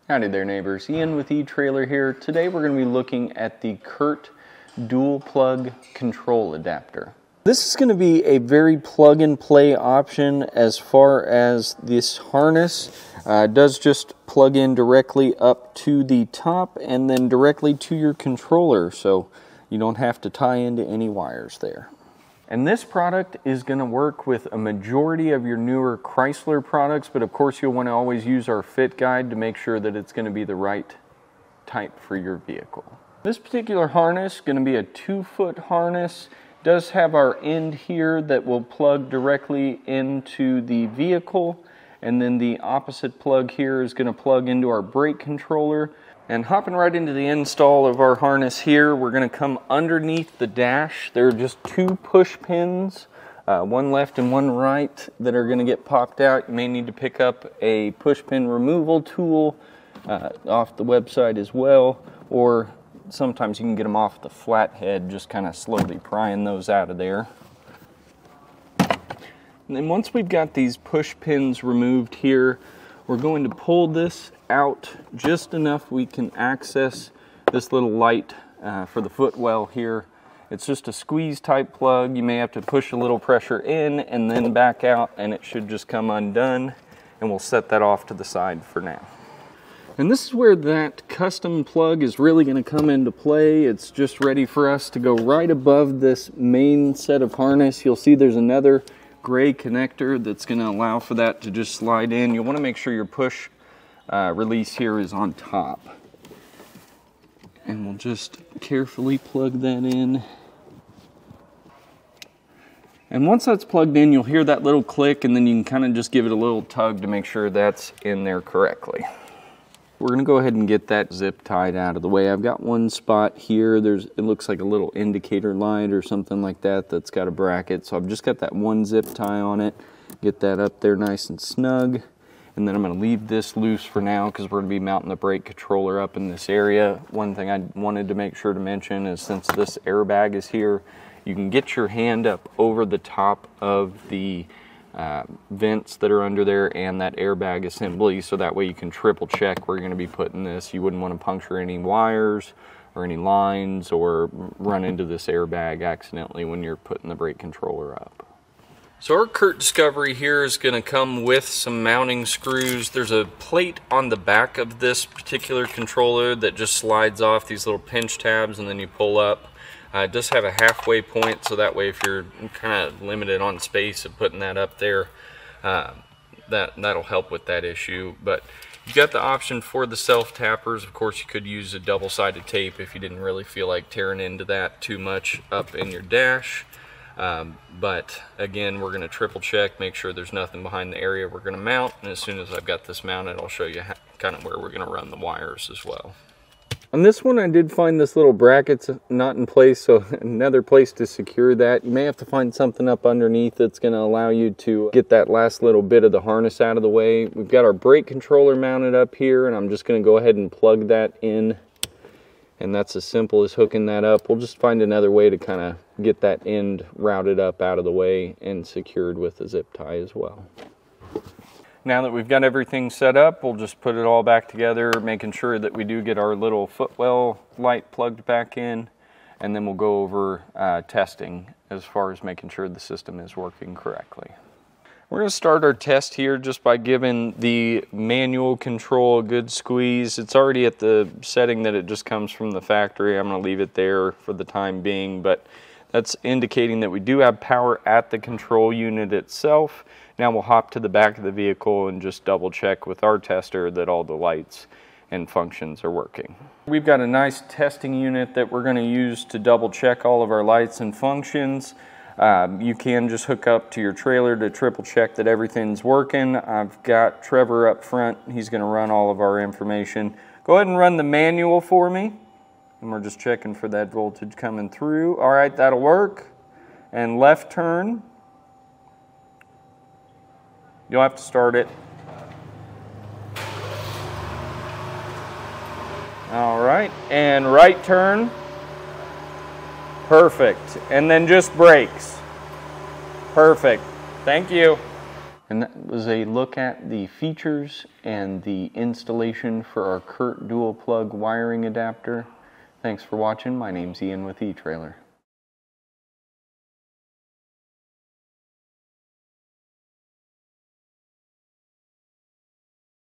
Howdy there neighbors, Ian with eTrailer here. Today we're going to be looking at the CURT dual plug control adapter. This is going to be a very plug and play option as far as this harness. It does just plug in directly up to the top and then directly to your controller, so you don't have to tie into any wires there. And this product is going to work with a majority of your newer Chrysler products, but of course you'll want to always use our fit guide to make sure that it's going to be the right type for your vehicle. This particular harness is going to be a 2-foot harness. It does have our end here that will plug directly into the vehicle, and then the opposite plug here is going to plug into our brake controller. And hopping right into the install of our harness here, we're going to come underneath the dash. There are just 2 push pins, one left and one right, that are going to get popped out. You may need to pick up a push pin removal tool off the website as well, or sometimes you can get them off the flathead, just kind of slowly prying those out of there. And then once we've got these push pins removed here, we're going to pull this out just enough we can access this little light for the footwell here. It's just a squeeze type plug. You may have to push a little pressure in and then back out, and it should just come undone, and we'll set that off to the side for now. And this is where that custom plug is really going to come into play. It's just ready for us to go right above this main set of harness. You'll see there's another gray connector that's going to allow for that to just slide in. You'll want to make sure your push release here is on top. And we'll just carefully plug that in. And once that's plugged in, you'll hear that little click, and then you can kind of just give it a little tug to make sure that's in there correctly. We're going to go ahead and get that zip tied out of the way. I've got one spot here. It looks like a little indicator light or something like that that's got a bracket. So I've just got that one zip tie on it. Get that up there nice and snug. And then I'm going to leave this loose for now because we're going to be mounting the brake controller up in this area. One thing I wanted to make sure to mention is since this airbag is here, you can get your hand up over the top of the vents that are under there and that airbag assembly, so that way you can triple check where you're going to be putting this. You wouldn't want to puncture any wires or any lines or run into this airbag accidentally when you're putting the brake controller up. So our CURT Discovery here is going to come with some mounting screws. There's a plate on the back of this particular controller that just slides off these little pinch tabs and then you pull up. It does have a halfway point, so that way if you're kind of limited on space of putting that up there, that'll help with that issue. But you've got the option for the self-tappers. Of course, you could use a double-sided tape if you didn't really feel like tearing into that too much up in your dash. But again, we're going to triple check, make sure there's nothing behind the area we're going to mount. And as soon as I've got this mounted, I'll show you kind of where we're going to run the wires as well. On this one, I did find this little bracket's not in place, so another place to secure that. You may have to find something up underneath that's going to allow you to get that last little bit of the harness out of the way. We've got our brake controller mounted up here, and I'm just going to go ahead and plug that in. And that's as simple as hooking that up. We'll just find another way to kind of get that end routed up out of the way and secured with a zip tie as well. Now that we've got everything set up, we'll just put it all back together, making sure that we do get our little footwell light plugged back in, and then we'll go over testing as far as making sure the system is working correctly. We're going to start our test here just by giving the manual control a good squeeze. It's already at the setting that it just comes from the factory. I'm going to leave it there for the time being, but that's indicating that we do have power at the control unit itself. Now we'll hop to the back of the vehicle and just double check with our tester that all the lights and functions are working. We've got a nice testing unit that we're going to use to double check all of our lights and functions. You can just hook up to your trailer to triple check that everything's working. I've got Trevor up front. He's going to run all of our information. Go ahead and run the manual for me. And we're just checking for that voltage coming through. All right, that'll work. And left turn. You'll have to start it. All right, and right turn. Perfect. And then just brakes. Perfect. Thank you. And that was a look at the features and the installation for our CURT dual plug wiring adapter. Thanks for watching. My name's Ian with eTrailer.